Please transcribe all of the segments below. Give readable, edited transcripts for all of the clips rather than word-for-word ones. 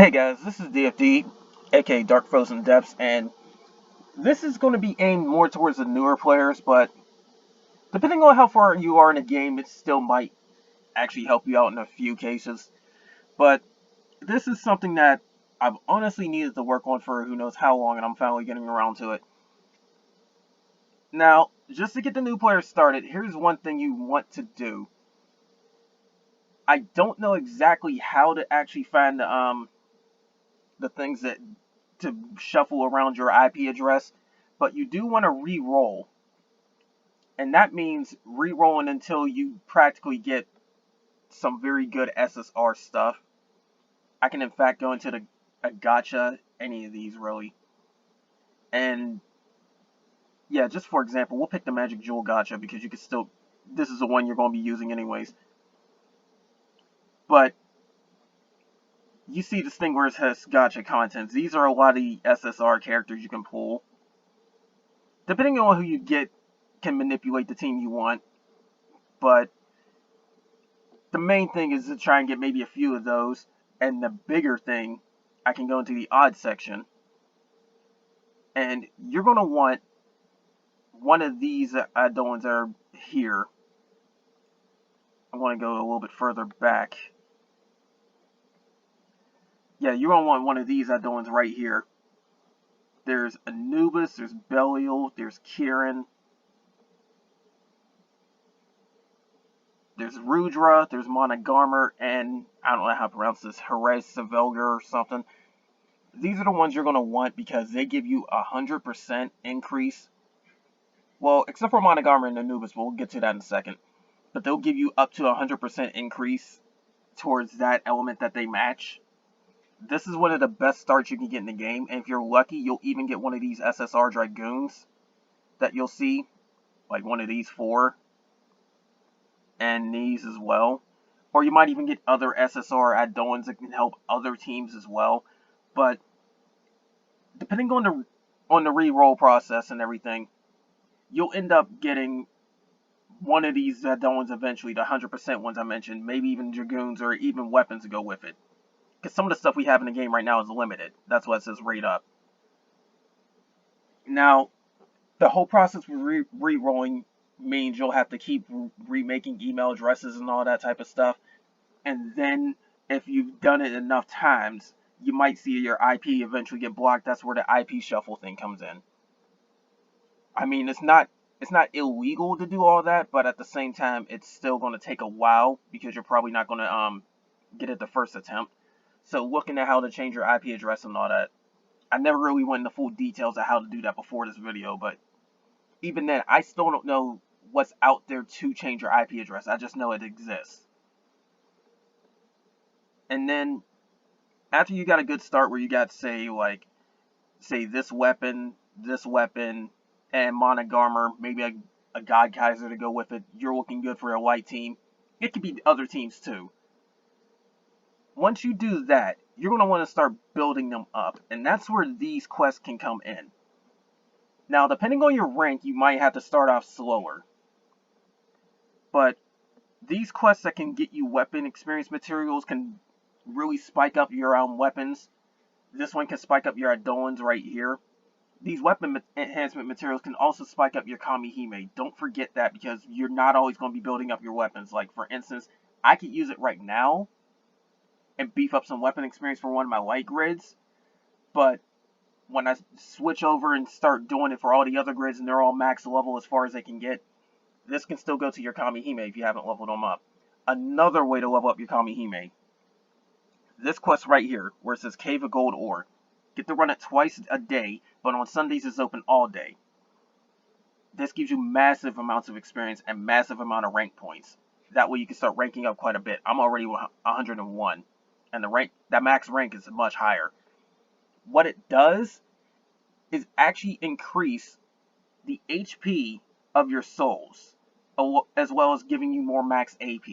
Hey guys, this is DFD, aka Dark Frozen Depths, and this is going to be aimed more towards the newer players, but depending on how far you are in the game, it still might actually help you out in a few cases. But this is something that I've honestly needed to work on for who knows how long, and I'm finally getting around to it. Now, just to get the new players started, here's one thing you want to do. I don't know exactly how to actually find the things that to shuffle around your IP address, but you do want to re-roll. And that means re-rolling until you practically get some very good SSR stuff. I can in fact go into a gacha, any of these really. And yeah, just for example, we'll pick the Magic Jewel gacha because you can still, this is the one you're going to be using anyways. But you see this thing where it says gacha contents. These are a lot of the SSR characters you can pull. Depending on who you get, can manipulate the team you want. But the main thing is to try and get maybe a few of those. And the bigger thing, I can go into the odds section. And you're going to want one of these Eidolons that are here. I want to go a little bit further back. Yeah, you're going to want one of these Eidolons right here. There's Anubis, there's Belial, there's Kieran. There's Rudra, there's Monogarmer, and I don't know how to pronounce this, Jerez Savelgar or something. These are the ones you're going to want because they give you 100% increase. Well, except for Monogarmer and Anubis, but we'll get to that in a second. But they'll give you up to 100% increase towards that element that they match. This is one of the best starts you can get in the game, and if you're lucky, you'll even get one of these SSR Dragoons that you'll see, like one of these four, and these as well. Or you might even get other SSR Eidolons that can help other teams as well. But depending on the re-roll process and everything, you'll end up getting one of these Eidolons eventually, the 100% ones I mentioned, maybe even Dragoons or even weapons to go with it. Because some of the stuff we have in the game right now is limited. That's why it says rate up. Now, the whole process with re-rolling means you'll have to keep remaking email addresses and all that type of stuff. And then, if you've done it enough times, you might see your IP eventually get blocked. That's where the IP shuffle thing comes in. I mean, it's not illegal to do all that, but at the same time, it's still going to take a while because you're probably not going to get it the first attempt. So looking at how to change your IP address and all that, I never really went into full details of how to do that before this video, but even then, I still don't know what's out there to change your IP address. I just know it exists. And then, after you got a good start where you got, say this weapon, and Monogarmer, maybe a God Kaiser to go with it, you're looking good for a light team. It could be other teams too. Once you do that, you're going to want to start building them up, and that's where these quests can come in. Now, depending on your rank, you might have to start off slower. But these quests that can get you weapon experience materials can really spike up your weapons. This one can spike up your Eidolons right here. These weapon enhancement materials can also spike up your Kamihime. Don't forget that because you're not always going to be building up your weapons. Like, for instance, I could use it right now and beef up some weapon experience for one of my light grids, but when I switch over and start doing it for all the other grids and they're all max level as far as they can get, this can still go to your Kamihime if you haven't leveled them up. Another way to level up your Kamihime, this quest right here, where it says Cave of Gold Ore. Get to run it twice a day, but on Sundays it's open all day. This gives you massive amounts of experience and massive amount of rank points. That way you can start ranking up quite a bit. I'm already 101, and that max rank is much higher. What it does is actually increase the HP of your souls, as well as giving you more max AP.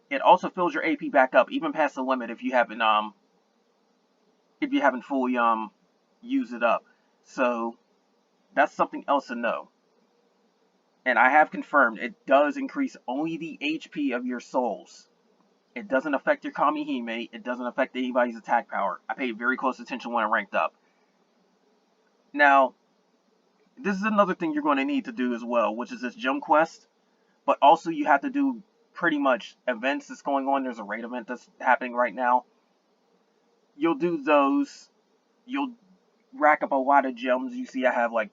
It also fills your AP back up, even past the limit if you haven't fully used it up. So that's something else to know. And I have confirmed it does increase only the HP of your souls. It doesn't affect your Kamihime. It doesn't affect anybody's attack power. I paid very close attention when I ranked up. Now, this is another thing you're going to need to do as well, which is this gem quest. But also you have to do pretty much events that's going on. There's a raid event that's happening right now. You'll do those. You'll rack up a lot of gems. You see I have like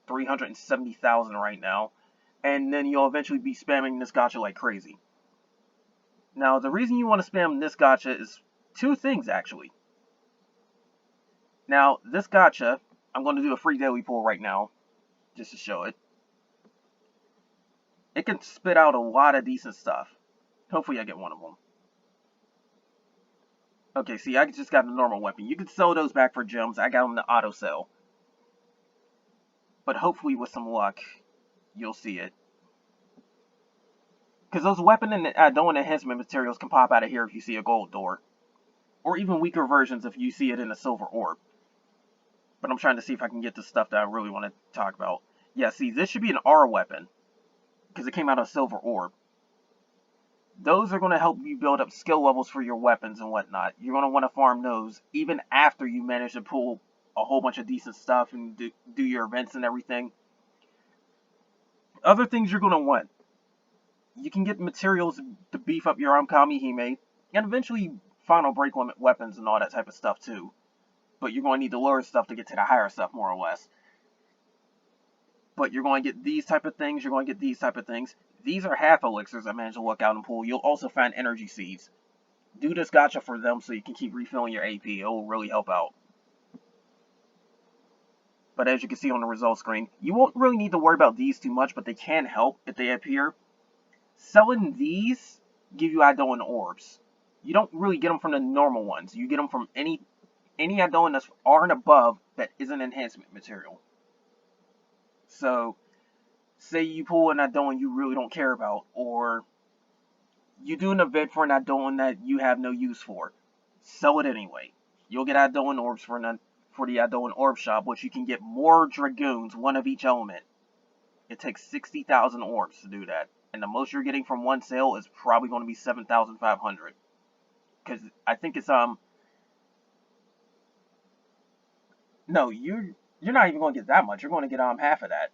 370,000 right now. And then you'll eventually be spamming this gacha like crazy. Now, the reason you want to spam this gacha is two things, actually. Now, this gacha, I'm going to do a free daily pull right now, just to show it. It can spit out a lot of decent stuff. Hopefully I get one of them. Okay, see, I just got a normal weapon. You can sell those back for gems. I got them to auto sell. But hopefully with some luck, you'll see it. Because those weapon and Eidolon enhancement materials can pop out of here if you see a gold door. Or even weaker versions if you see it in a silver orb. But I'm trying to see if I can get the stuff that I really want to talk about. Yeah, see, this should be an R weapon. Because it came out of silver orb. Those are going to help you build up skill levels for your weapons and whatnot. You're going to want to farm those even after you manage to pull a whole bunch of decent stuff and do your events and everything. Other things you're going to want. You can get materials to beef up your Kamihime, and eventually final break limit weapons and all that type of stuff too. But you're going to need the lower stuff to get to the higher stuff, more or less. But you're going to get these type of things, you're going to get these type of things. These are half elixirs I managed to look out and pull. You'll also find energy seeds. Do this gacha for them so you can keep refilling your AP. It will really help out. But as you can see on the results screen, you won't really need to worry about these too much, but they can help if they appear. Selling these give you Eidolon orbs. You don't really get them from the normal ones. You get them from any Eidolon that's R and above that is an enhancement material. So, say you pull an Eidolon you really don't care about, or you do an event for an Eidolon that you have no use for. Sell it anyway. You'll get Eidolon orbs for the Eidolon orb shop, which you can get more dragoons, one of each element. It takes 60,000 orbs to do that. And the most you're getting from one sale is probably going to be 7,500. Because I think it's, no, you're not even going to get that much. You're going to get, half of that.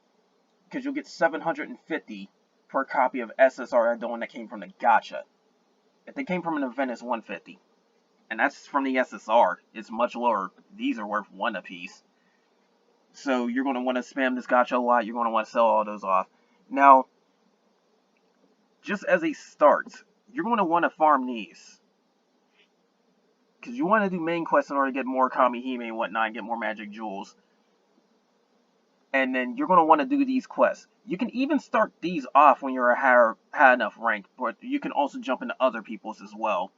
Because you'll get 750 per copy of SSR Eidolon that came from the gacha. If they came from an event, it's 150. And that's from the SSR. It's much lower. These are worth 1 apiece. So you're going to want to spam this gacha a lot. You're going to want to sell all those off. Now, just as a start, you're going to want to farm these. Because you want to do main quests in order to get more Kamihime and whatnot and get more magic jewels. And then you're going to want to do these quests. You can even start these off when you're a high enough rank, but you can also jump into other people's as well.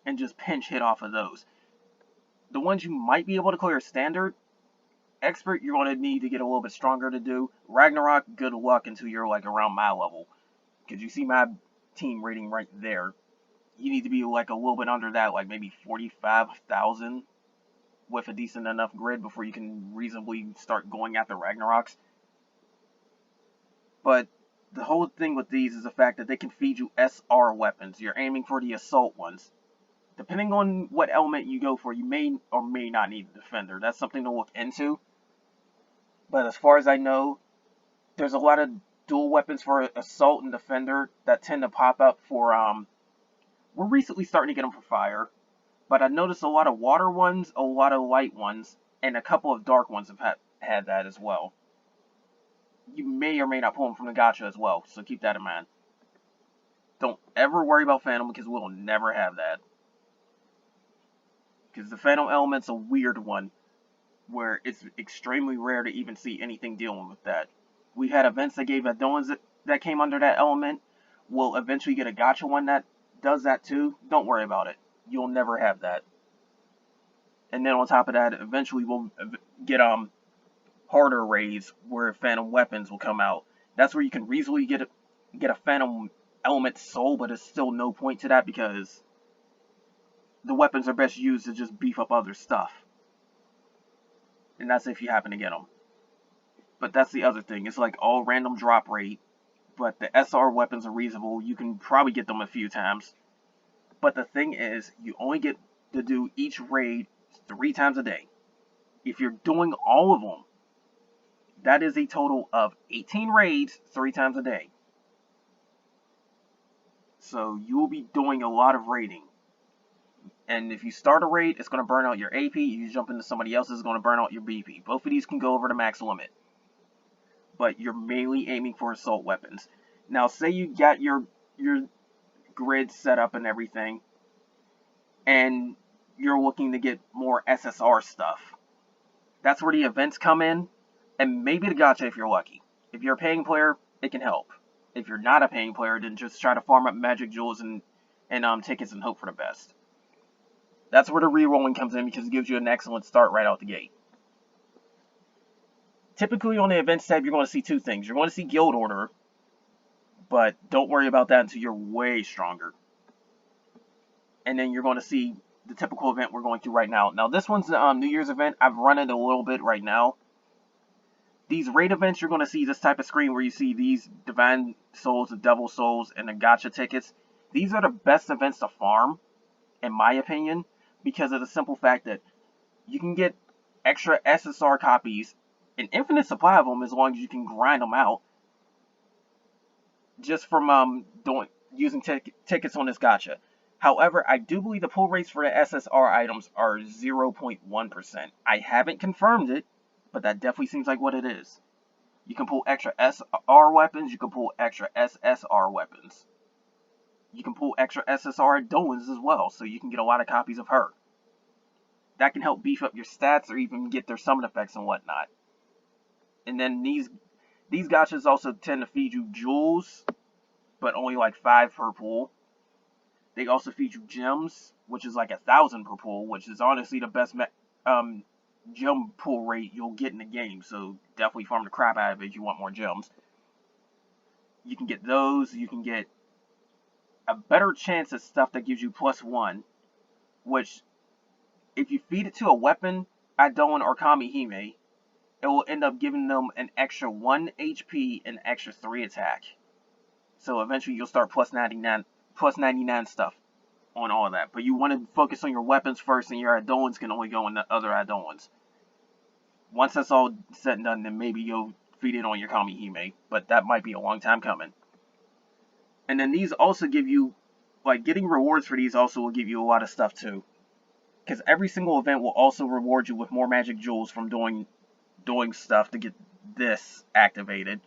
And just pinch hit off of those. The ones you might be able to clear standard, expert, you're going to need to get a little bit stronger to do. Ragnarok, good luck until you're like around my level. Because you see my team rating right there. You need to be like a little bit under that, like maybe 45,000 with a decent enough grid before you can reasonably start going after Ragnaroks. But the whole thing with these is the fact that they can feed you SR weapons. You're aiming for the assault ones. Depending on what element you go for, you may or may not need a defender. That's something to look into. But as far as I know, there's a lot of dual weapons for assault and defender that tend to pop up for, we're recently starting to get them for fire. But I noticed a lot of water ones, a lot of light ones, and a couple of dark ones have had that as well. You may or may not pull them from the gacha as well, so keep that in mind. Don't ever worry about Phantom because we'll never have that. Because the Phantom element's a weird one, where it's extremely rare to even see anything dealing with that. We've had events that gave Eidolons that came under that element. We'll eventually get a gacha one that does that too. Don't worry about it. You'll never have that. And then on top of that, eventually we'll get harder raids where Phantom weapons will come out. That's where you can reasonably get a Phantom element soul, but it's still no point to that because the weapons are best used to just beef up other stuff. And that's if you happen to get them. But that's the other thing. It's like all random drop rate, but the SR weapons are reasonable. You can probably get them a few times. But the thing is, you only get to do each raid 3 times a day. If you're doing all of them, that is a total of 18 raids 3 times a day. So you will be doing a lot of raiding. And if you start a raid, it's going to burn out your AP. You jump into somebody else's, it's going to burn out your BP. Both of these can go over the max limit. But you're mainly aiming for assault weapons. Now, say you got your grid set up and everything, and you're looking to get more SSR stuff. That's where the events come in, and maybe the gacha if you're lucky. If you're a paying player, it can help. If you're not a paying player, then just try to farm up magic jewels and tickets and hope for the best. That's where the rerolling comes in because it gives you an excellent start right out the gate. Typically on the events tab, you're going to see 2 things. You're going to see guild order, but don't worry about that until you're way stronger. And then you're going to see the typical event we're going through right now. Now this one's the New Year's event. I've run it a little bit right now. These raid events, you're going to see this type of screen where you see these Divine Souls, the Devil Souls, and the Gacha tickets. These are the best events to farm, in my opinion, because of the simple fact that you can get extra SSR copies, an infinite supply of them as long as you can grind them out, just from using tickets on this gacha. However, I do believe the pull rates for the SSR items are 0.1%. I haven't confirmed it, but that definitely seems like what it is. You can pull extra SR weapons, you can pull extra SSR weapons. You can pull extra SSR Eidolons as well, so you can get a lot of copies of her. That can help beef up your stats or even get their summon effects and whatnot. And then these gachas also tend to feed you jewels, but only like 5 per pull. They also feed you gems, which is like 1,000 per pull, which is honestly the best gem pull rate you'll get in the game. So definitely farm the crap out of it if you want more gems. You can get those. You can get a better chance at stuff that gives you +1, which if you feed it to a weapon, Eidolon or Kamihime, it will end up giving them an extra 1 HP and extra 3 attack. So eventually you'll start +99 stuff on all of that. But you want to focus on your weapons first, and your Eidolons can only go in the other Eidolons. Once that's all said and done, then maybe you'll feed it on your Kamihime. But that might be a long time coming. And then these also give you, like, getting rewards for these also will give you a lot of stuff too. Because every single event will also reward you with more magic jewels from doing stuff to get this activated.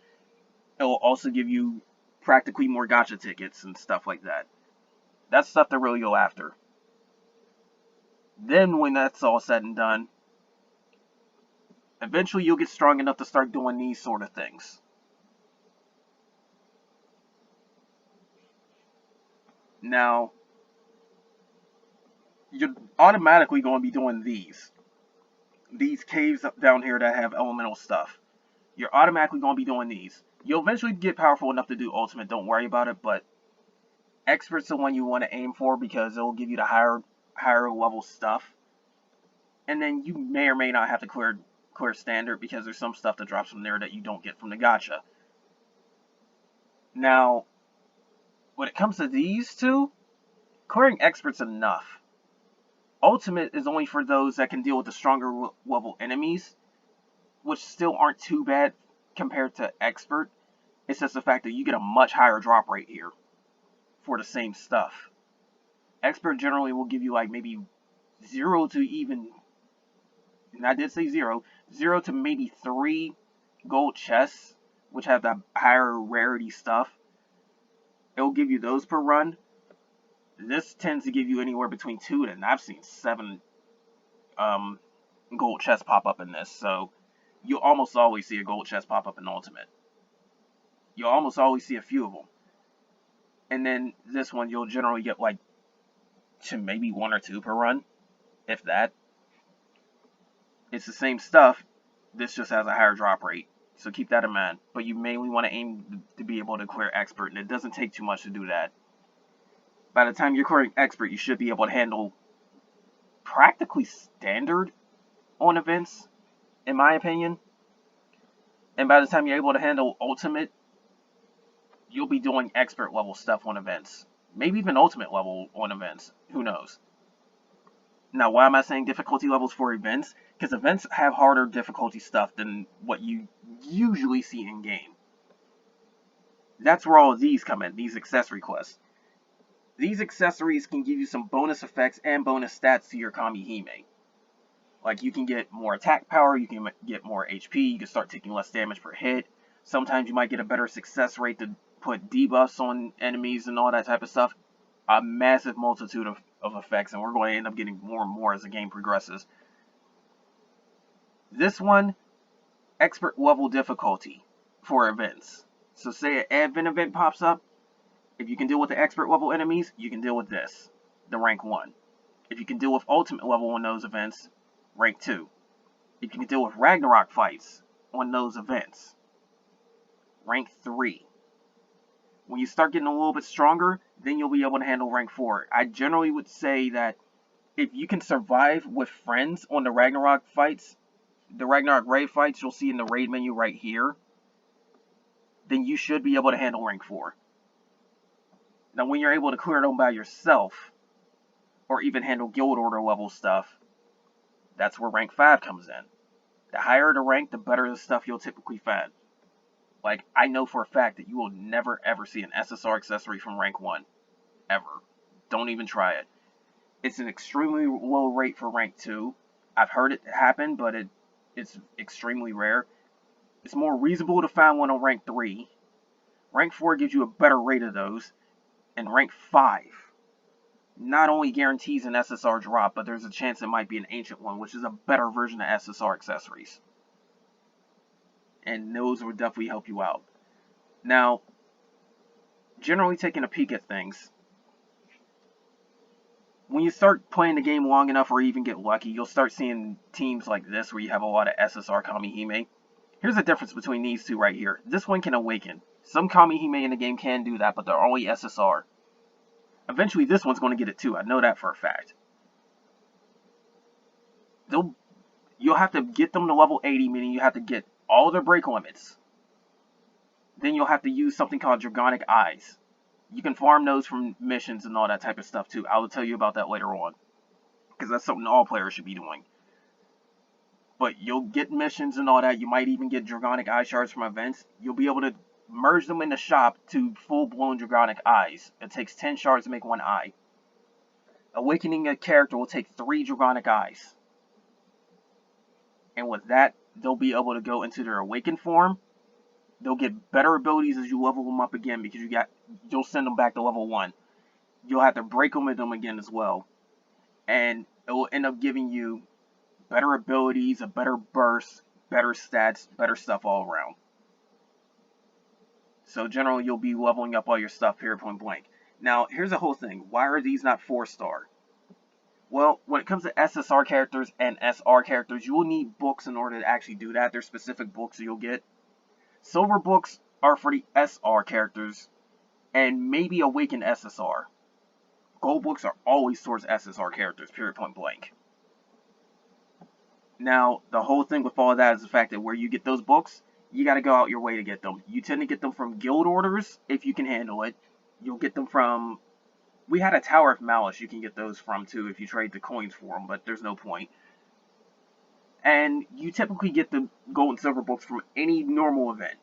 It will also give you practically more gacha tickets and stuff like that. That's stuff to really go after. Then when that's all said and done, eventually you'll get strong enough to start doing these sort of things. Now, you're automatically going to be doing these caves up down here that have elemental stuff. You're automatically going to be doing these. You'll eventually get powerful enough to do ultimate, don't worry about it, but expert's the one you want to aim for because it will give you the higher level stuff. And then you may or may not have to clear standard because there's some stuff that drops from there that you don't get from the gacha. Now, when it comes to these two, clearing expert's enough. Ultimate is only for those that can deal with the stronger level enemies, which still aren't too bad compared to expert. It's just the fact that you get a much higher drop rate here for the same stuff. Expert generally will give you like maybe 0 to even, and I did say 0 to maybe 3 gold chests, which have the higher rarity stuff. It will give you those per run. This tends to give you anywhere between 2 and I've seen 7 gold chests pop up in this. So you'll almost always see a gold chest pop up in Ultimate. You'll almost always see a few of them. And then this one you'll generally get like to maybe 1 or 2 per run, if that. It's the same stuff. This just has a higher drop rate. So keep that in mind. But you mainly want to aim to be able to clear expert, and it doesn't take too much to do that. By the time you're clearing expert, you should be able to handle practically standard on events, in my opinion. And by the time you're able to handle ultimate, you'll be doing expert level stuff on events. maybe even ultimate level on events. Who knows? Now, why am I saying difficulty levels for events? Because events have harder difficulty stuff than what you usually see in game. That's where all of these come in, these accessory quests. These accessories can give you some bonus effects and bonus stats to your Kamihime. Like, you can get more attack power, you can get more HP, you can start taking less damage per hit. Sometimes you might get a better success rate to put debuffs on enemies and all that type of stuff. A massive multitude of effects, and we're going to end up getting more and more as the game progresses. This one, expert level difficulty for events. So say an advent event pops up, if you can deal with the expert level enemies, you can deal with this, the rank 1. If you can deal with ultimate level on those events, rank 2. If you can deal with Ragnarok fights on those events, rank 3. When you start getting a little bit stronger, then you'll be able to handle rank 4. I generally would say that if you can survive with friends on the Ragnarok fights, the Ragnarok raid fights you'll see in the raid menu right here, then you should be able to handle rank 4. Now when you're able to clear them by yourself, or even handle guild order level stuff, that's where rank 5 comes in. The higher the rank, the better the stuff you'll typically find. Like, I know for a fact that you will never ever see an SSR accessory from rank 1. Ever. Don't even try it. It's an extremely low rate for rank 2. I've heard it happen, but it's extremely rare. It's more reasonable to find one on rank 3. Rank 4 gives you a better rate of those. And rank 5 not only guarantees an SSR drop, but there's a chance it might be an ancient one, which is a better version of SSR accessories. And those would definitely help you out. Now, generally taking a peek at things, when you start playing the game long enough or even get lucky, you'll start seeing teams like this where you have a lot of SSR Kamihime. Here's the difference between these two right here. This one can awaken. Some Kamihime in the game can do that, but they're only SSR. Eventually this one's going to get it too. I know that for a fact. You'll have to get them to level 80, meaning you have to get all their break limits. Then you'll have to use something called Dragonic Eyes. You can farm those from missions and all that type of stuff too. I will tell you about that later on, because that's something all players should be doing. But you'll get missions and all that. You might even get Dragonic Eye Shards from events. You'll be able to merge them in the shop to full-blown Dragonic Eyes. It takes 10 shards to make one eye. Awakening a character will take 3 Dragonic Eyes. And with that, they'll be able to go into their awakened form. They'll get better abilities as you level them up again, because you'll send them back to level 1. You'll have to break them with them again as well. And it will end up giving you better abilities, a better burst, better stats, better stuff all around. So generally, you'll be leveling up all your stuff here point blank. Now, here's the whole thing. Why are these not 4-star? Well, when it comes to SSR characters and SR characters, you will need books in order to actually do that. There's specific books you'll get. Silver books are for the SR characters, and maybe Awakened SSR. Gold books are always towards SSR characters, period point blank. Now, the whole thing with all of that is the fact that where you get those books, you got to go out your way to get them. You tend to get them from guild orders, if you can handle it. You'll get them from... We had a Tower of Malice you can get those from, too, if you trade the coins for them, but there's no point. And you typically get the gold and silver books from any normal event,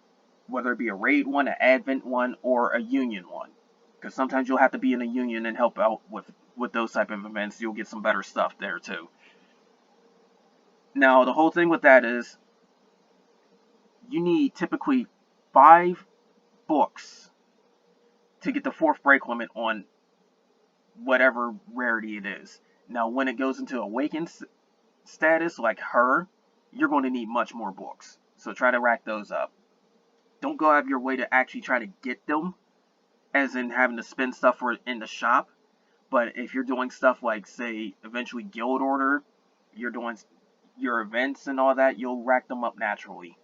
whether it be a raid one, an advent one, or a union one. Because sometimes you'll have to be in a union and help out with those type of events. You'll get some better stuff there, too. Now, the whole thing with that is, you need typically 5 books to get the 4th break limit on whatever rarity it is. Now, when it goes into awakened status, like her, you're going to need much more books. So try to rack those up. Don't go out of your way to actually try to get them, as in having to spend stuff for it in the shop. But if you're doing stuff like, say, eventually guild order, you're doing your events and all that, you'll rack them up naturally.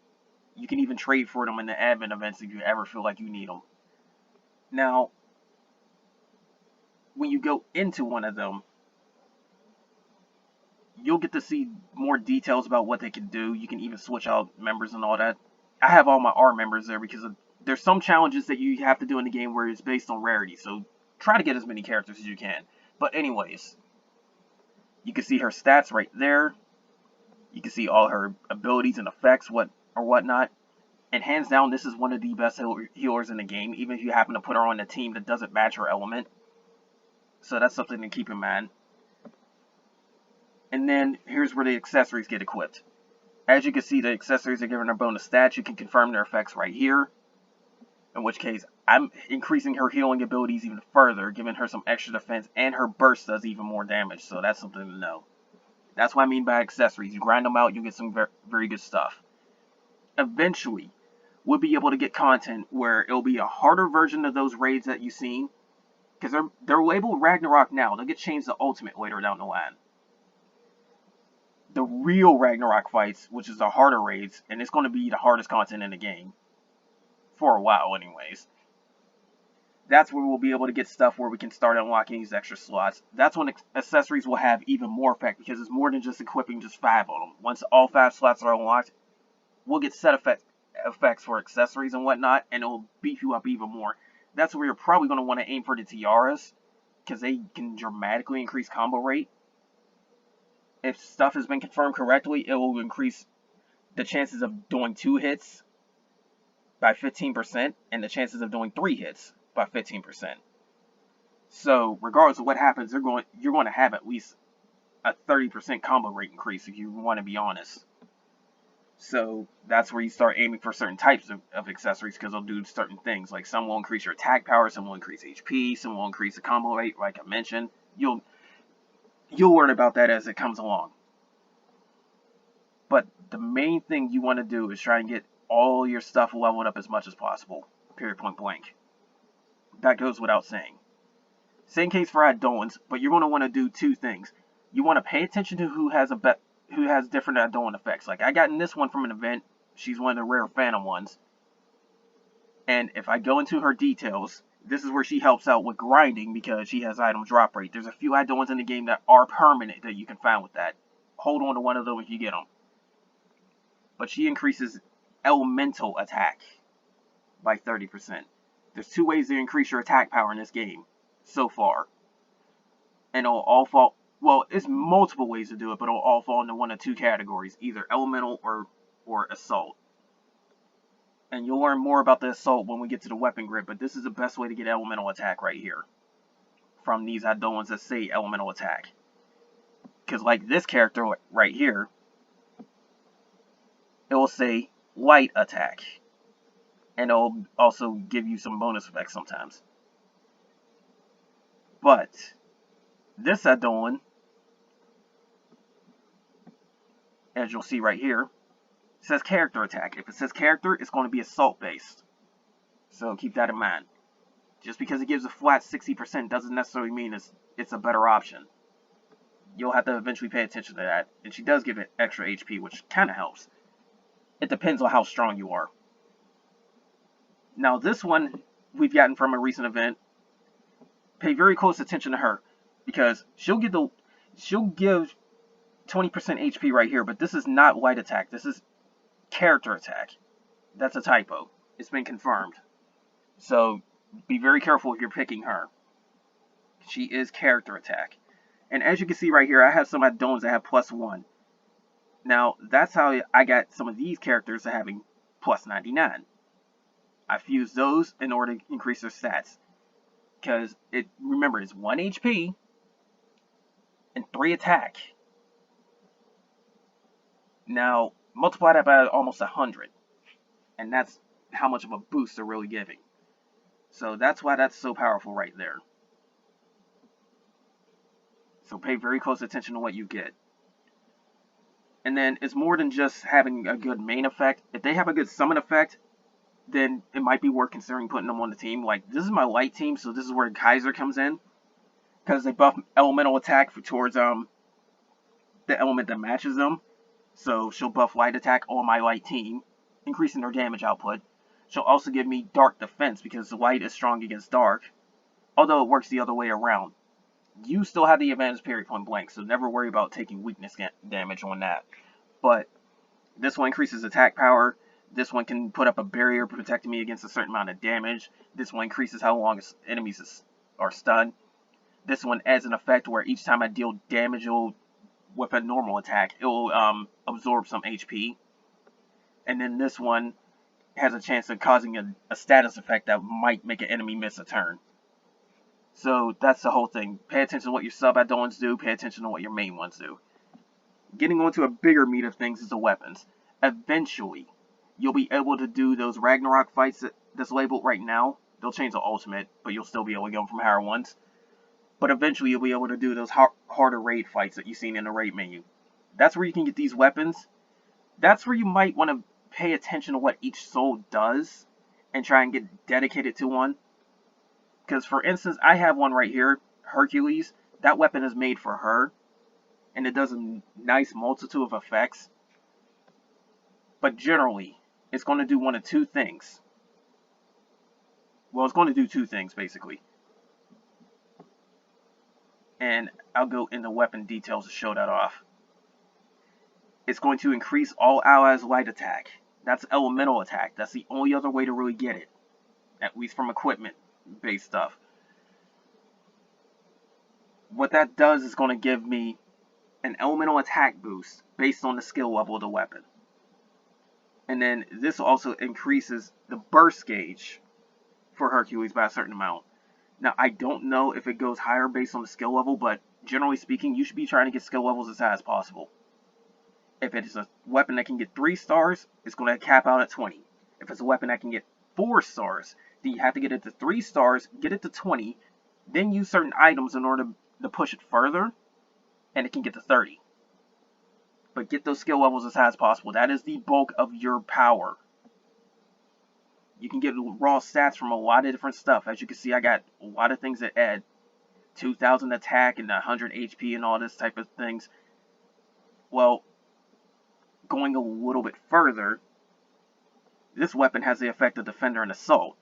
You can even trade for them in the admin events if you ever feel like you need them. Now, when you go into one of them, you'll get to see more details about what they can do. You can even switch out members and all that. I have all my R members there because there's some challenges that you have to do in the game where it's based on rarity. So try to get as many characters as you can. But anyways, you can see her stats right there. You can see all her abilities and effects, whatnot. And hands down, this is one of the best healers in the game, even if you happen to put her on a team that doesn't match her element. So that's something to keep in mind. And then here's where the accessories get equipped. As you can see, the accessories are giving her bonus stats. You can confirm their effects right here. In which case, I'm increasing her healing abilities even further, giving her some extra defense, and her burst does even more damage. So that's something to know. That's what I mean by accessories. You grind them out, you get some very good stuff. Eventually, we'll be able to get content where it'll be a harder version of those raids that you've seen. Because they're labeled Ragnarok now. They'll get changed to Ultimate later down the line. The real Ragnarok fights, which is the harder raids, and it's going to be the hardest content in the game. For a while, anyways. That's where we'll be able to get stuff where we can start unlocking these extra slots. That's when accessories will have even more effect, because it's more than just equipping just 5 of them. Once all 5 slots are unlocked, we'll get set effects for accessories and whatnot, and it'll beef you up even more. That's where you're probably going to want to aim for the tiaras, because they can dramatically increase combo rate. If stuff has been confirmed correctly, it will increase the chances of doing 2 hits by 15%, and the chances of doing 3 hits by 15%. So, regardless of what happens, you're going to have at least a 30% combo rate increase, if you want to be honest. So, that's where you start aiming for certain types of accessories, because they'll do certain things. Like, some will increase your attack power, some will increase HP, some will increase the combo rate, like I mentioned. You'll learn about that as it comes along. But the main thing you want to do is try and get all your stuff leveled up as much as possible. Period, point blank. That goes without saying. Same case for Eidolons, but you're going to want to do 2 things. You want to pay attention to who has different Eidolan effects. Like, I got in this one from an event. She's one of the rare Phantom ones. And if I go into her details, this is where she helps out with grinding, because she has item drop rate. There's a few Eidolons in the game that are permanent that you can find with that. Hold on to one of those if you get them. But she increases elemental attack by 30%. There's 2 ways to increase your attack power in this game so far. And it'll all fall, well, it's multiple ways to do it, but it'll all fall into one of 2 categories, either elemental or assault. And you'll learn more about the assault when we get to the weapon grid, but this is the best way to get elemental attack right here from these Eidolons that say elemental attack. Because like this character right here, it will say light attack. And it'll also give you some bonus effects sometimes. But this Eidolan, as you'll see right here, says character attack. If it says character, it's going to be assault based. So keep that in mind. Just because it gives a flat 60% doesn't necessarily mean it's a better option. You'll have to eventually pay attention to that. And she does give it extra HP, which kind of helps. It depends on how strong you are. Now this one we've gotten from a recent event. Pay very close attention to her, because she'll give 20% HP right here, but this is not light attack. This is character attack. That's a typo. It's been confirmed. So be very careful if you're picking her. She is character attack. And as you can see right here, I have some Eidolons that have +1. Now that's how I got some of these characters to having +99. I fused those in order to increase their stats. Because, remember, it's 1 HP and 3 attack. Now, multiply that by almost 100. And that's how much of a boost they're really giving. So that's why that's so powerful right there. So pay very close attention to what you get. And then it's more than just having a good main effect. If they have a good summon effect, then it might be worth considering putting them on the team. Like, this is my light team, so this is where Kaiser comes in. Because they buff elemental attack towards the element that matches them. So she'll buff light attack on my light team, increasing their damage output. She'll also give me dark defense, because light is strong against dark. Although it works the other way around. You still have the advantage, period, point blank, so never worry about taking weakness damage on that. But this one increases attack power. This one can put up a barrier protecting me against a certain amount of damage. This one increases how long enemies or stun. This one adds an effect where each time I deal damage with a normal attack, it will absorb some HP. And then this one has a chance of causing a status effect that might make an enemy miss a turn. So that's the whole thing. Pay attention to what your sub Eidolons do, pay attention to what your main ones do. Getting on to a bigger meat of things is the weapons. Eventually, you'll be able to do those Ragnarok fights that's labeled right now. They'll change the ultimate, but you'll still be able to get them from higher ones. But eventually, you'll be able to do those harder raid fights that you've seen in the raid menu. That's where you can get these weapons. That's where you might want to pay attention to what each soul does and try and get dedicated to one. Because, for instance, I have one right here, Hercules. That weapon is made for her, and it does a nice multitude of effects. But generally, it's going to do one of two things. Well, it's going to do two things, basically. And I'll go into weapon details to show that off. It's going to increase all allies' light attack. That's elemental attack. That's the only other way to really get it. At least from equipment-based stuff. What that does is going to give me an elemental attack boost based on the skill level of the weapon. And then this also increases the burst gauge for Hercules by a certain amount. Now, I don't know if it goes higher based on the skill level, but generally speaking, you should be trying to get skill levels as high as possible. If it is a weapon that can get 3 stars, it's going to cap out at 20. If it's a weapon that can get 4 stars, then you have to get it to 3 stars, get it to 20, then use certain items in order to push it further, and it can get to 30. But get those skill levels as high as possible. That is the bulk of your power. You can get raw stats from a lot of different stuff. As you can see, I got a lot of things that add 2,000 attack and 100 HP and all this type of things. Well, going a little bit further, this weapon has the effect of Defender and Assault.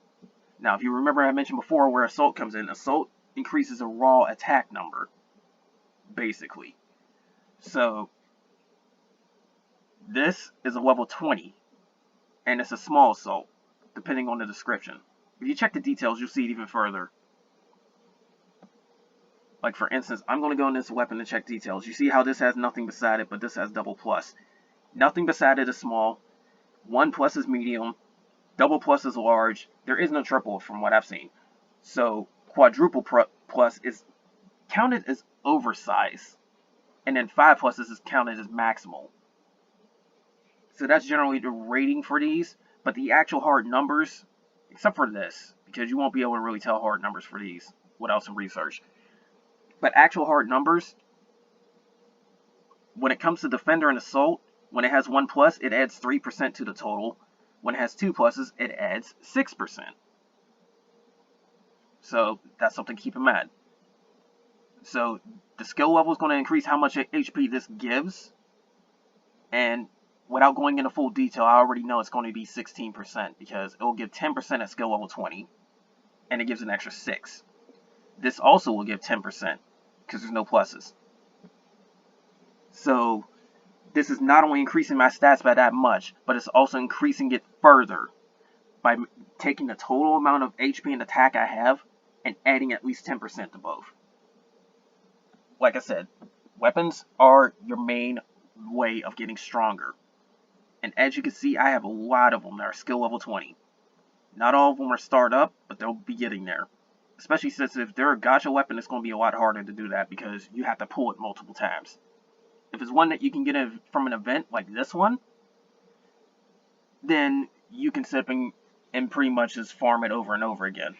Now, if you remember I mentioned before where Assault comes in, Assault increases a raw attack number, basically. So, this is a level 20, and it's a small Assault, depending on the description. If you check the details, you'll see it even further. Like, for instance, I'm going to go in this weapon and check details. You see how this has nothing beside it, but this has double plus. Nothing beside it is small. 1 plus is medium. Double plus is large. There is no triple from what I've seen. So, quadruple plus is counted as oversized. And then 5 pluses is counted as maximal. So that's generally the rating for these. But the actual hard numbers, except for this, because you won't be able to really tell hard numbers for these without some research. But actual hard numbers, when it comes to Defender and Assault, when it has 1 plus, it adds 3% to the total. When it has 2 pluses, it adds 6%. So that's something to keep in mind. So the skill level is going to increase how much HP this gives. And without going into full detail, I already know it's going to be 16% because it will give 10% at skill level 20. And it gives an extra 6. This also will give 10% because there's no pluses. So this is not only increasing my stats by that much, but it's also increasing it further by taking the total amount of HP and attack I have and adding at least 10% to both. Like I said, weapons are your main way of getting stronger. And as you can see, I have a lot of them that are skill level 20. Not all of them are start up, but they'll be getting there. Especially since if they're a gacha weapon, it's going to be a lot harder to do that because you have to pull it multiple times. If it's one that you can get from an event like this one, then you can sit up and pretty much just farm it over and over again.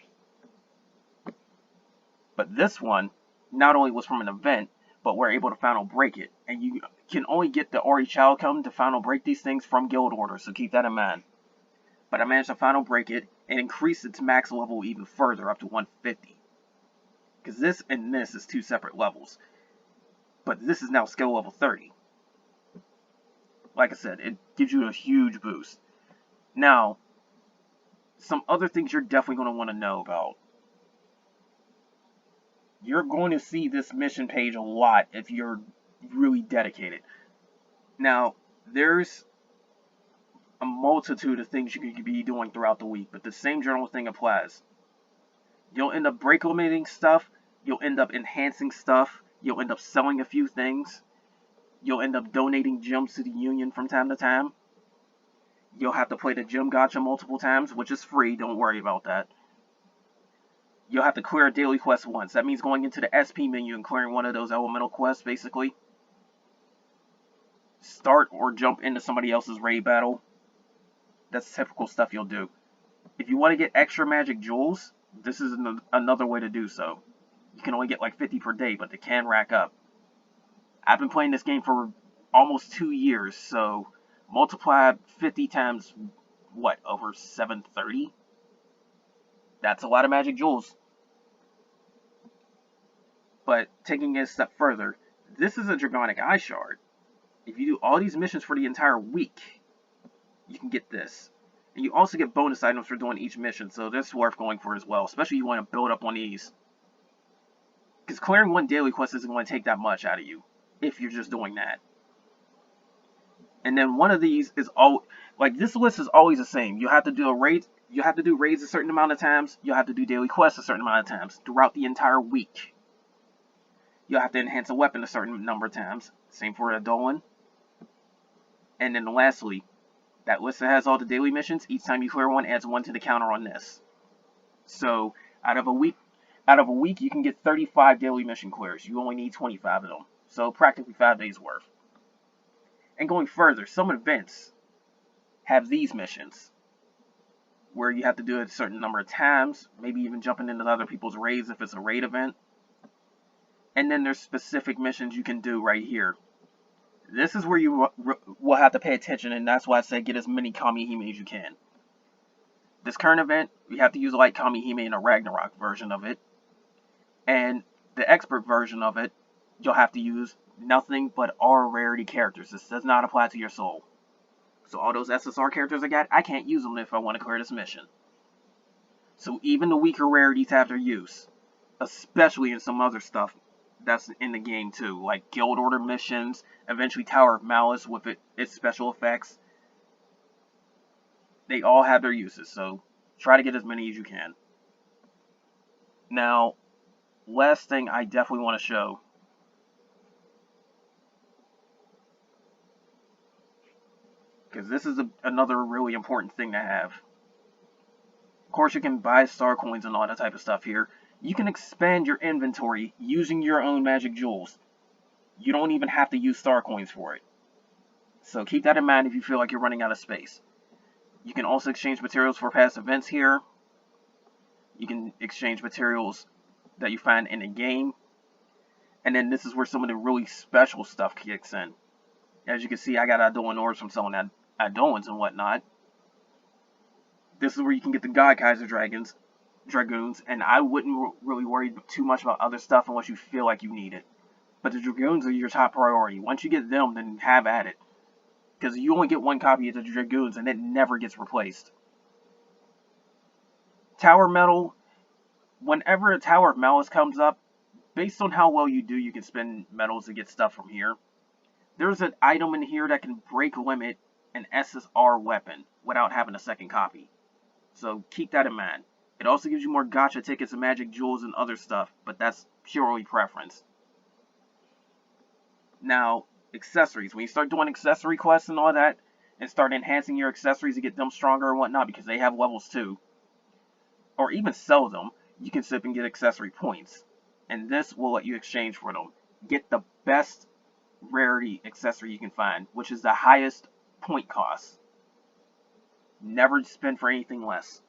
But this one, not only was from an event, but we're able to final break it. And you can only get the Ori Childcome to final break these things from guild orders, so keep that in mind. But I managed to final break it and increase its max level even further, up to 150. Because this and this is 2 separate levels. But this is now skill level 30. Like I said, it gives you a huge boost. Now, some other things you're definitely going to want to know about. You're going to see this mission page a lot if you're really dedicated. Now, there's a multitude of things you could be doing throughout the week, but the same general thing applies. You'll end up break limiting stuff. You'll end up enhancing stuff. You'll end up selling a few things. You'll end up donating gems to the Union from time to time. You'll have to play the gem gacha multiple times, which is free. Don't worry about that. You'll have to clear a daily quest once. That means going into the SP menu and clearing one of those elemental quests, basically. Start or jump into somebody else's raid battle. That's typical stuff you'll do. If you want to get extra magic jewels, this is another way to do so. You can only get like 50 per day, but they can rack up. I've been playing this game for almost 2 years, so multiply 50 times, what, over 730? That's a lot of magic jewels. But taking it a step further, this is a Dragonic Eye Shard. If you do all these missions for the entire week, you can get this. And you also get bonus items for doing each mission, so this is worth going for as well, especially if you want to build up on these. Because clearing one daily quest isn't going to take that much out of you, if you're just doing that. And then one of these is all, like, this list is always the same. You have to do a raid, you have to do raids a certain amount of times, you'll have to do daily quests a certain amount of times throughout the entire week. You'll have to enhance a weapon a certain number of times. Same for Eidolon. And then lastly, that list that has all the daily missions, each time you clear one, adds one to the counter on this. So out of a week you can get 35 daily mission clears. You only need 25 of them. So practically 5 days worth. And going further, some events have these missions, where you have to do it a certain number of times, maybe even jumping into other people's raids if it's a raid event. And then there's specific missions you can do right here. This is where you will have to pay attention, and that's why I say get as many Kamihime as you can. This current event, you have to use like Kamihime in a Ragnarok version of it. And the expert version of it, you'll have to use nothing but R rarity characters. This does not apply to your soul. So all those SSR characters I got, I can't use them if I want to clear this mission. So even the weaker rarities have their use. Especially in some other stuff that's in the game too, like Guild Order missions, eventually Tower of Malice with its special effects. They all have their uses, so try to get as many as you can. Now, last thing I definitely want to show. Because this is another really important thing to have. Of course, you can buy star coins and all that type of stuff here. You can expand your inventory using your own magic jewels. You don't even have to use star coins for it. So keep that in mind if you feel like you're running out of space. You can also exchange materials for past events here. You can exchange materials that you find in a game. And then this is where some of the really special stuff kicks in. As you can see, I got Eidolon orbs from selling Eidolons and whatnot. This is where you can get the God Kaiser Dragoons, and I wouldn't really worry too much about other stuff unless you feel like you need it. But the Dragoons are your top priority. Once you get them, then have at it. Because you only get one copy of the Dragoons, and it never gets replaced. Tower Metal, whenever a Tower of Malice comes up, based on how well you do, you can spend medals to get stuff from here. There's an item in here that can break limit an SSR weapon without having a second copy. So keep that in mind. It also gives you more gacha tickets and magic jewels and other stuff, but that's purely preference. Now, accessories. When you start doing accessory quests and all that, and start enhancing your accessories to get them stronger and whatnot, because they have levels too, or even sell them, you can sip and get accessory points. And this will let you exchange for them. Get the best rarity accessory you can find, which is the highest point cost. Never spend for anything less.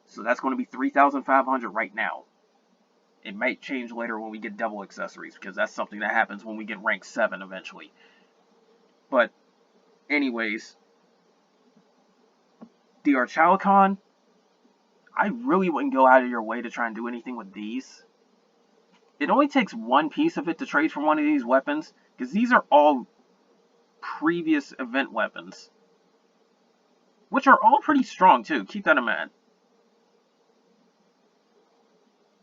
So that's going to be 3,500 right now. It might change later when we get double accessories, because that's something that happens when we get rank 7 eventually. But, anyways, the Archalicon, I really wouldn't go out of your way to try and do anything with these. It only takes one piece of it to trade for one of these weapons, because these are all previous event weapons, which are all pretty strong too. Keep that in mind.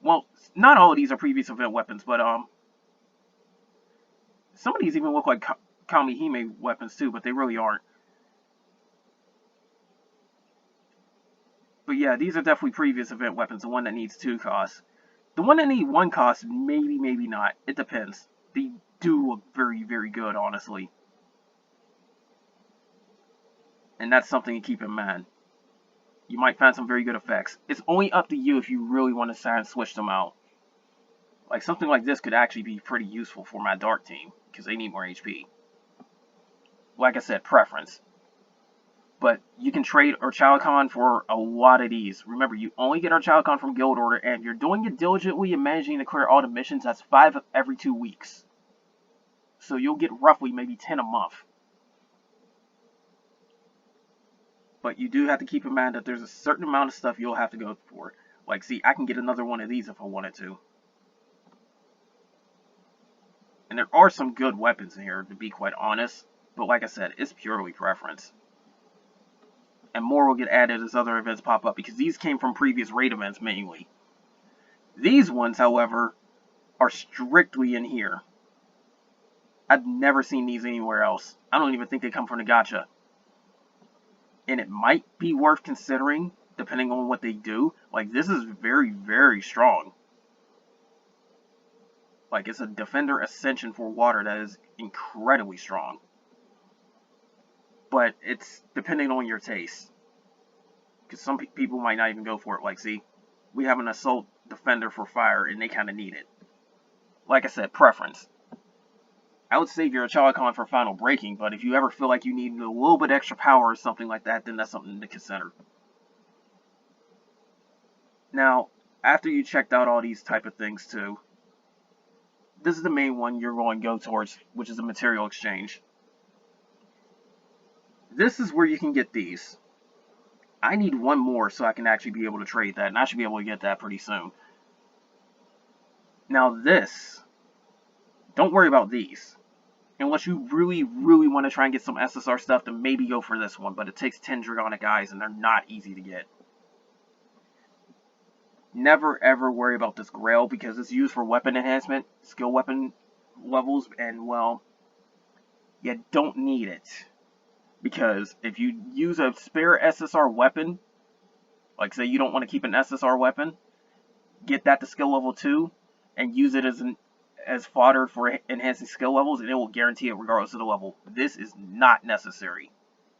Well, not all of these are previous event weapons, but some of these even look like Kamihime weapons too, but they really aren't. But But yeah, these are definitely previous event weapons. The one that needs 2 costs. The one that needs 1 cost, maybe, maybe not. It depends. They do look very, very good, honestly. And that's something to keep in mind. You might find some very good effects. It's only up to you if you really want to try and switch them out. Like, something like this could actually be pretty useful for my Dark team, because they need more HP. Like I said, preference. But you can trade Orchalicon for a lot of these. Remember, you only get Orchalicon from Guild Order, and if you're doing it diligently and managing to clear all the missions, that's 5 every 2 weeks. So you'll get roughly maybe 10 a month. But you do have to keep in mind that there's a certain amount of stuff you'll have to go for. Like, see, I can get another one of these if I wanted to. And there are some good weapons in here, to be quite honest. But like I said, it's purely preference. And more will get added as other events pop up, because these came from previous raid events mainly. These ones, however, are strictly in here. I've never seen these anywhere else. I don't even think they come from the gacha. And it might be worth considering, depending on what they do. Like, this is very, very strong. Like, it's a Defender Ascension for water that is incredibly strong. But it's depending on your taste. Because some people might not even go for it. Like, see, we have an Assault Defender for fire, and they kind of need it. Like I said, preference. I would save your Orchalicon for final breaking, but if you ever feel like you need a little bit extra power or something like that, then that's something to consider. Now, after you checked out all these type of things too, this is the main one you're going to go towards, which is a material exchange. This is where you can get these. I need one more so I can actually be able to trade that, and I should be able to get that pretty soon. Now this, don't worry about these. Unless you really, really want to try and get some SSR stuff, then maybe go for this one. But it takes 10 Dragonic Eyes, and they're not easy to get. Never, ever worry about this Grail, because it's used for weapon enhancement, skill weapon levels, and, well, you don't need it. Because if you use a spare SSR weapon, like say you don't want to keep an SSR weapon, get that to skill level 2, and use it as fodder for enhancing skill levels, and it will guarantee it regardless of the level. This is not necessary.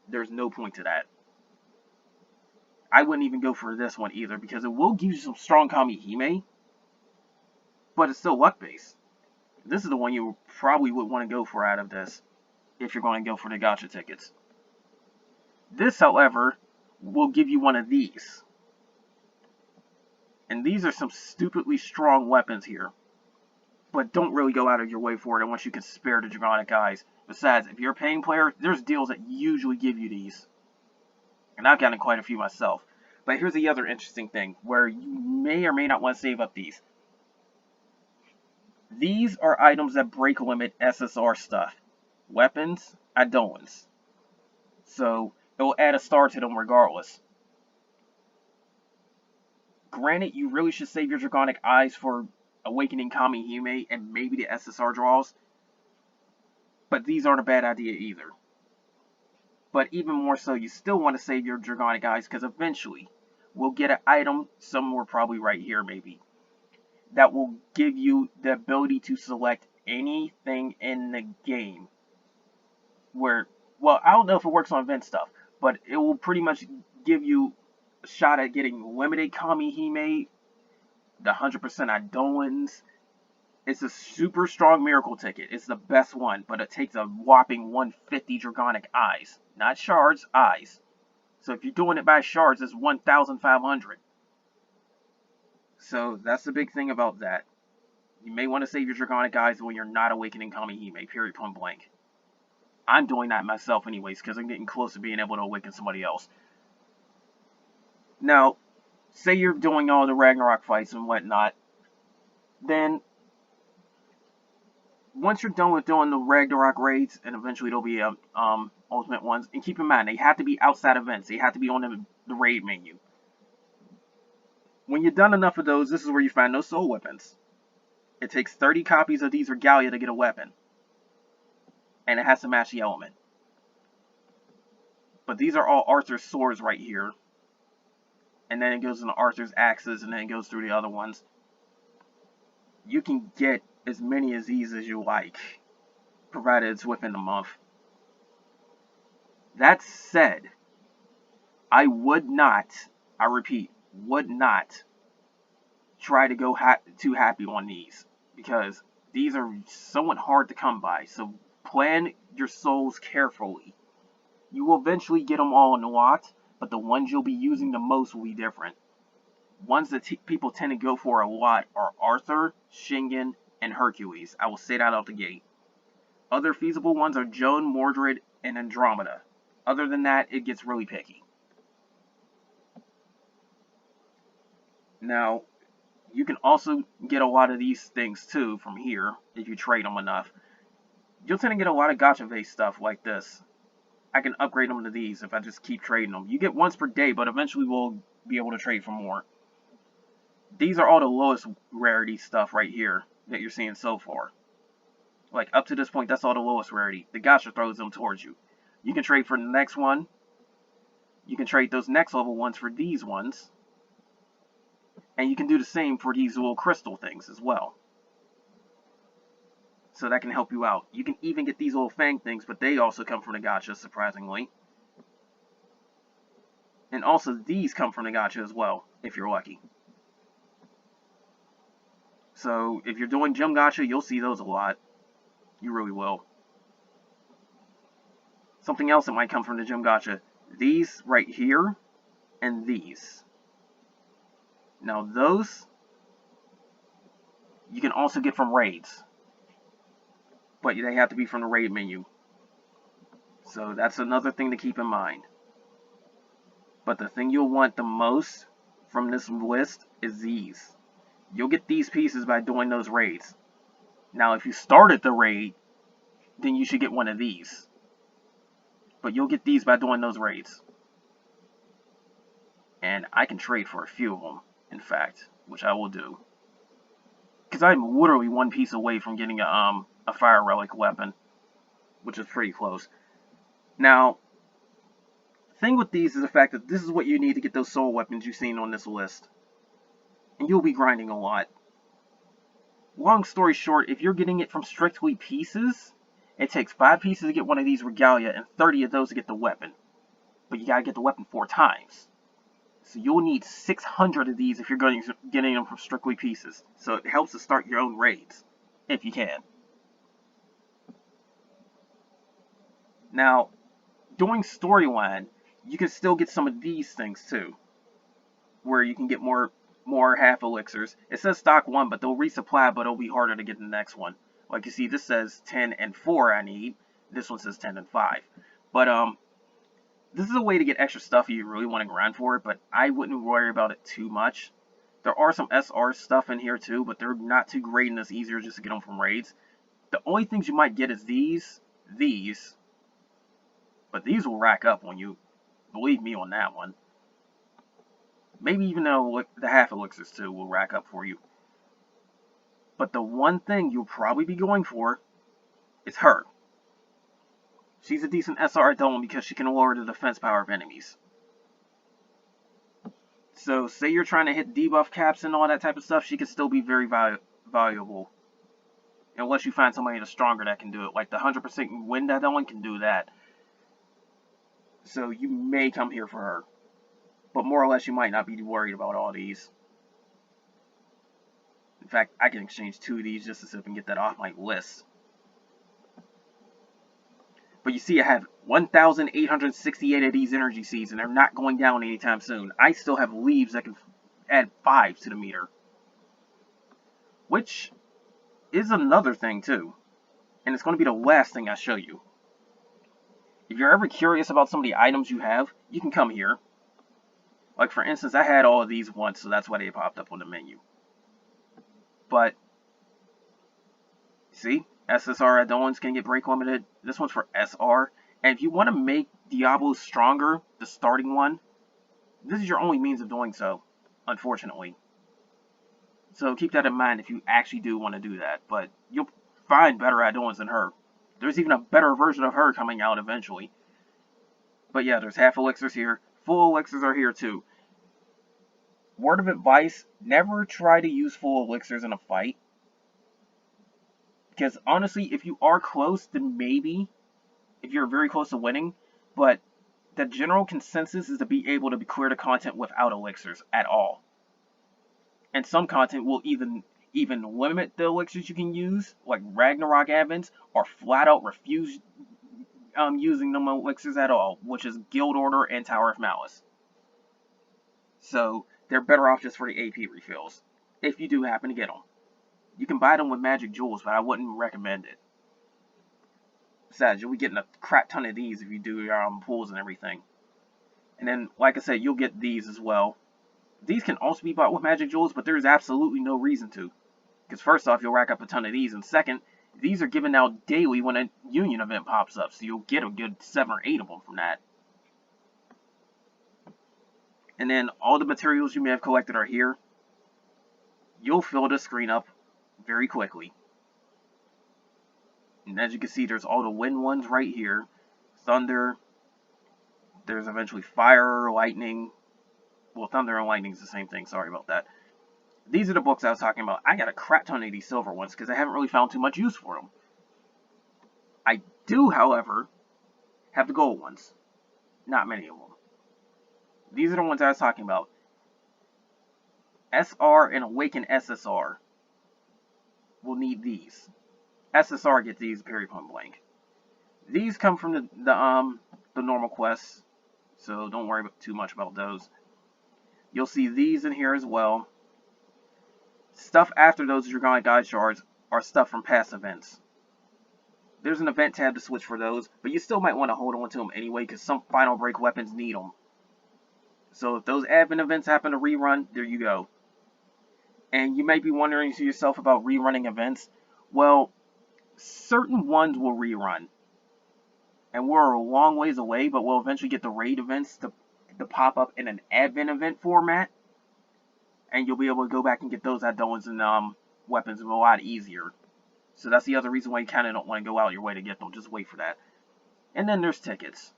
There's no point to that. I wouldn't even go for this one either, because it will give you some strong Kamihime, but it's still luck based. This is the one you probably would want to go for out of this, if you're going to go for the gacha tickets. This, however, will give you one of these. And these are some stupidly strong weapons here. But don't really go out of your way for it unless you can spare the Dragonic Eyes. Besides, if you're a paying player, there's deals that usually give you these. And I've gotten quite a few myself. But here's the other interesting thing, where you may or may not want to save up these. These are items that break limit SSR stuff. Weapons, Eidolons. So, it will add a star to them regardless. Granted, you really should save your Dragonic Eyes for Awakening Kamihime and maybe the SSR draws. But these aren't a bad idea either. But even more so, you still want to save your Dragonic Eyes, because eventually we'll get an item, somewhere probably right here maybe, that will give you the ability to select anything in the game. Where, well, I don't know if it works on event stuff, but it will pretty much give you a shot at getting limited Kamihime, the 100% Eidolons. It's a super strong miracle ticket. It's the best one, but it takes a whopping 150 Dragonic Eyes. Not shards, eyes. So if you're doing it by shards, it's 1,500. So that's the big thing about that. You may want to save your Dragonic Eyes when you're not awakening Kamihime, period, point blank. I'm doing that myself anyways, because I'm getting close to being able to awaken somebody else. Now, say you're doing all the Ragnarok fights and whatnot, then once you're done with doing the Ragnarok raids, and eventually there'll be ultimate ones, and keep in mind, they have to be outside events. They have to be on the raid menu. When you're done enough of those, this is where you find those soul weapons. It takes 30 copies of these Regalia to get a weapon. And it has to match the element. But these are all Arthur's swords right here. and then it goes into Arthur's Axes, and then it goes through the other ones. You can get as many of these as you like, provided it's within a month. That said, I would not, I repeat, would not try to go too happy on these, because these are somewhat hard to come by, so plan your souls carefully. You will eventually get them all unlocked, but the ones you'll be using the most will be different. Ones that people tend to go for a lot are Arthur, Shingen, and Hercules. I will say that out the gate. Other feasible ones are Joan, Mordred, and Andromeda. Other than that, it gets really picky. Now, you can also get a lot of these things too from here, if you trade them enough. You'll tend to get a lot of gacha-based stuff like this. I can upgrade them to these if I just keep trading them. You get once per day, but eventually we'll be able to trade for more. These are all the lowest rarity stuff right here that you're seeing so far. Like, up to this point, that's all the lowest rarity. The gacha throws them towards you. You can trade for the next one. You can trade those next level ones for these ones. And you can do the same for these little crystal things as well. So that can help you out. You can even get these little fang things, but they also come from the gacha, surprisingly. And also these come from the gacha as well, if you're lucky. So if you're doing gem gacha, you'll see those a lot. You really will. Something else that might come from the gem gacha. These right here, and these. Now those, you can also get from raids. But they have to be from the raid menu. So that's another thing to keep in mind. But the thing you'll want the most from this list is these. You'll get these pieces by doing those raids. Now if you started the raid, then you should get one of these. But you'll get these by doing those raids. And I can trade for a few of them, in fact, which I will do. Because I'm literally one piece away from getting a fire relic weapon, which is pretty close. Now, the thing with these is the fact that this is what you need to get those soul weapons you've seen on this list. And you'll be grinding a lot. Long story short, if you're getting it from strictly pieces, it takes 5 pieces to get one of these regalia and 30 of those to get the weapon. But you gotta get the weapon 4 times. So you'll need 600 of these if you're getting them from strictly pieces. So it helps to start your own raids, if you can. Now, doing storyline, you can still get some of these things too, where you can get more half elixirs. It says stock 1, but they'll resupply, but it'll be harder to get the next one. Like you see, this says 10 and 4 I need. This one says 10 and 5. But this is a way to get extra stuff if you really want to grind for it, but I wouldn't worry about it too much. There are some SR stuff in here too, but they're not too great, and it's easier just to get them from raids. The only things you might get is these, but these will rack up on you. Believe me on that one. Maybe even the half elixirs too will rack up for you. But the one thing you'll probably be going for is her. She's a decent SR Eidolon because she can lower the defense power of enemies. So say you're trying to hit debuff caps and all that type of stuff, she can still be very valuable. Unless you find somebody that's stronger that can do it. Like the 100% wind Eidolon can do that. So you may come here for her. But more or less you might not be worried about all these. In fact, I can exchange 2 of these just to see if I can get that off my list. But you see I have 1,868 of these energy seeds, and they're not going down anytime soon. I still have leaves that can add 5 to the meter. Which is another thing too. And it's going to be the last thing I show you. If you're ever curious about some of the items you have, you can come here. Like for instance, I had all of these once, so that's why they popped up on the menu. But, see? SSR Eidolons can get break limited. This one's for SR. And if you want to make Diablo stronger, the starting one, this is your only means of doing so, unfortunately. So keep that in mind if you actually do want to do that. But you'll find better Eidolons than her. There's even a better version of her coming out eventually. But yeah, there's half elixirs here. Full elixirs are here too. Word of advice, never try to use full elixirs in a fight. Because honestly, if you are close, then maybe, if you're very close to winning, but the general consensus is to be able to clear the content without elixirs at all. And some content will even limit the elixirs you can use, like Ragnarok Advents, or flat out refuse using them elixirs at all, which is Guild Order and Tower of Malice. So they're better off just for the AP refills, if you do happen to get them. You can buy them with magic jewels, but I wouldn't recommend it. Besides, you'll be getting a crap ton of these if you do your pools and everything. And then, like I said, you'll get these as well. These can also be bought with magic jewels, but there's absolutely no reason to. Because first off, you'll rack up a ton of these, and second, these are given out daily when a union event pops up, so you'll get a good 7 or 8 of them from that. And then all the materials you may have collected are here. You'll fill the screen up very quickly. And as you can see, there's all the wind ones right here. Thunder. There's eventually fire, lightning. Well, thunder and lightning is the same thing. Sorry about that. These are the books I was talking about. I got a crap ton of these silver ones because I haven't really found too much use for them. I do, however, have the gold ones. Not many of them. These are the ones I was talking about. SR and Awaken SSR will need these. SSR gets these period point blank. These come from the normal quests, so don't worry too much about those. You'll see these in here as well. Stuff after those Dragonic God Shards are stuff from past events. There's an event tab to switch for those, but you still might want to hold on to them anyway because some Final Break weapons need them. So if those advent events happen to rerun, there you go. And you might be wondering to yourself about rerunning events. Well, certain ones will rerun. And we're a long ways away, but we'll eventually get the raid events to pop up in an advent event format. And you'll be able to go back and get those Eidolons and weapons a lot easier. So that's the other reason why you kind of don't want to go out your way to get them. Just wait for that. And then there's tickets.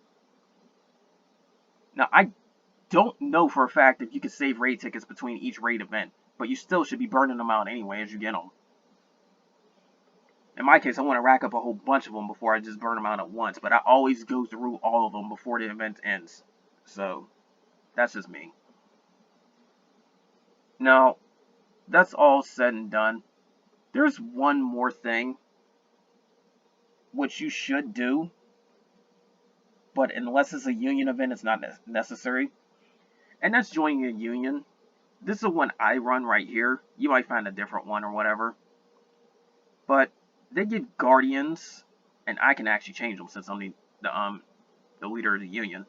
Now, I don't know for a fact if you can save raid tickets between each raid event, but you still should be burning them out anyway as you get them. In my case, I want to rack up a whole bunch of them before I just burn them out at once, but I always go through all of them before the event ends. So, that's just me. Now, that's all said and done. There's one more thing which you should do, but unless it's a union event, it's not necessary. And that's joining a union. This is the one I run right here. You might find a different one or whatever. But they give guardians, and I can actually change them since I'm the leader of the union.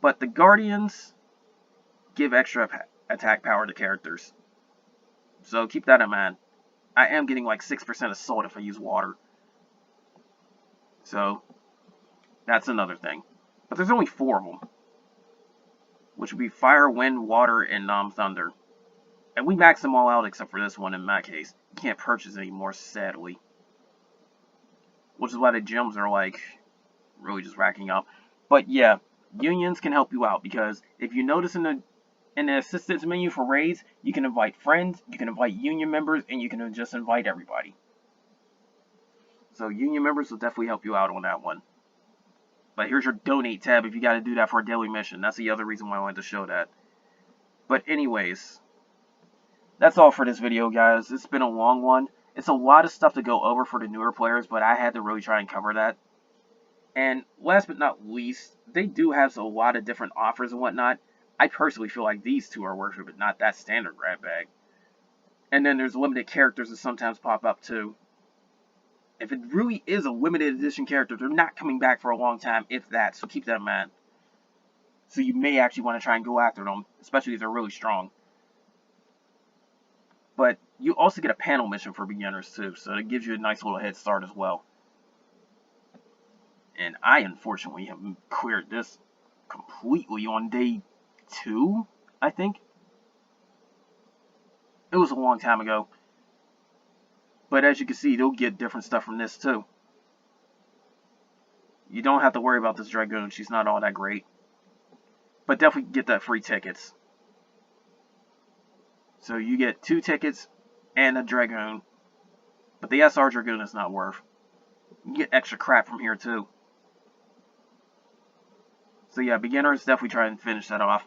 But the guardians give extra attack power to characters. So keep that in mind. I am getting like 6% assault if I use water. So that's another thing. But there's only 4 of them, which would be fire, wind, water, and thunder. And we maxed them all out except for this one in my case. You can't purchase anymore, sadly. Which is why the gems are like really just racking up. But yeah, unions can help you out because if you notice in the assistance menu for raids, you can invite friends, you can invite union members, and you can just invite everybody. So union members will definitely help you out on that one. But here's your donate tab if you got to do that for a daily mission. That's the other reason why I wanted to show that. But anyways, that's all for this video, guys. It's been a long one. It's a lot of stuff to go over for the newer players, but I had to really try and cover that. And last but not least, they do have a lot of different offers and whatnot. I personally feel like these two are worth it, but not that standard grab bag. And then there's limited characters that sometimes pop up too. If it really is a limited edition character, they're not coming back for a long time, if that, so keep that in mind. So you may actually want to try and go after them, especially if they're really strong. But you also get a panel mission for beginners too, so it gives you a nice little head start as well. And I unfortunately have cleared this completely on day 2, I think. It was a long time ago. But as you can see, you'll get different stuff from this too. You don't have to worry about this Dragoon. She's not all that great. but definitely get that free tickets. So you get 2 tickets and a Dragoon, but the SR Dragoon is not worth. You get extra crap from here too. So yeah, beginners, definitely try and finish that off.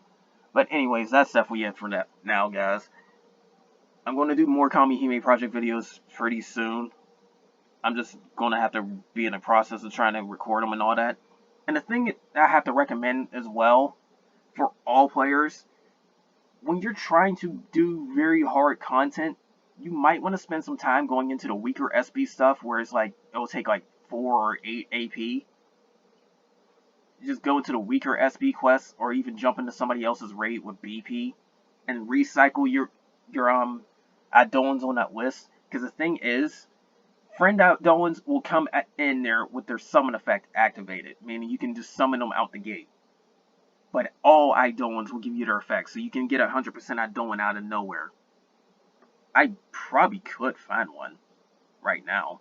But anyways, that's definitely it for that now, guys. I'm going to do more Kamihime project videos pretty soon. I'm just going to have to be in the process of trying to record them and all that. And the thing I have to recommend as well for all players, when you're trying to do very hard content, you might want to spend some time going into the weaker SB stuff where it's like, it'll take like 4 or 8 AP. You just go into the weaker SB quests or even jump into somebody else's raid with BP and recycle your Eidolons on that list. Because the thing is, friend Eidolons will come in there with their summon effect activated, meaning you can just summon them out the gate. But all Eidolons will give you their effects, so you can get 100% Eidolon out of nowhere. I probably could find one right now,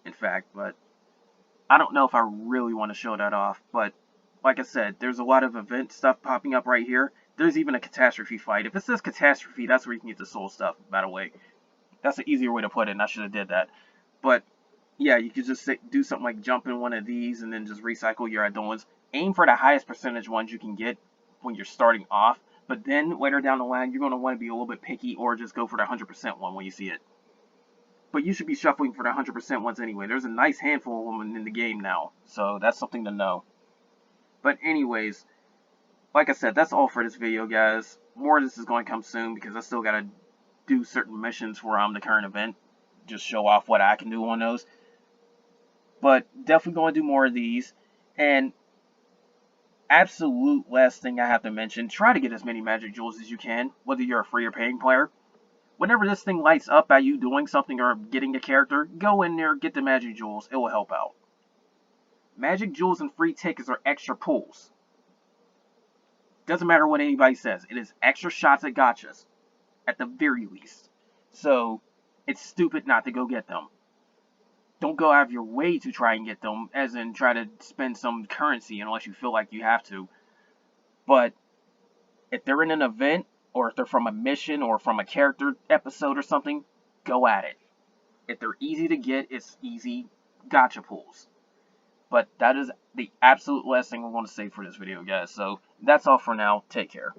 in fact, but I don't know if I really want to show that off. But like I said, there's a lot of event stuff popping up right here. There's even a catastrophe fight. If it says catastrophe, that's where you can get the soul stuff, by the way. That's an easier way to put it, and I should have did that. But yeah, you could just do something like jump in one of these and then just recycle your Eidolons. Aim for the highest percentage ones you can get when you're starting off, but then later down the line, you're going to want to be a little bit picky or just go for the 100% one when you see it. But you should be shuffling for the 100% ones anyway. There's a nice handful of them in the game now, so that's something to know. But anyways, like I said, that's all for this video, guys. More of this is going to come soon because I still got to do certain missions for the current event. Just show off what I can do on those. But definitely going to do more of these. And absolute last thing I have to mention, try to get as many magic jewels as you can, whether you're a free or paying player. Whenever this thing lights up at you doing something or getting a character, go in there, get the magic jewels. It will help out. Magic jewels and free tickets are extra pulls. Doesn't matter what anybody says. It is extra shots at gotchas, at the very least. So, it's stupid not to go get them. Don't go out of your way to try and get them, as in try to spend some currency unless you feel like you have to. But if they're in an event, or if they're from a mission, or from a character episode or something, go at it. If they're easy to get, it's easy gotcha pulls. But that is the absolute last thing I want to say for this video, guys. So, that's all for now. Take care.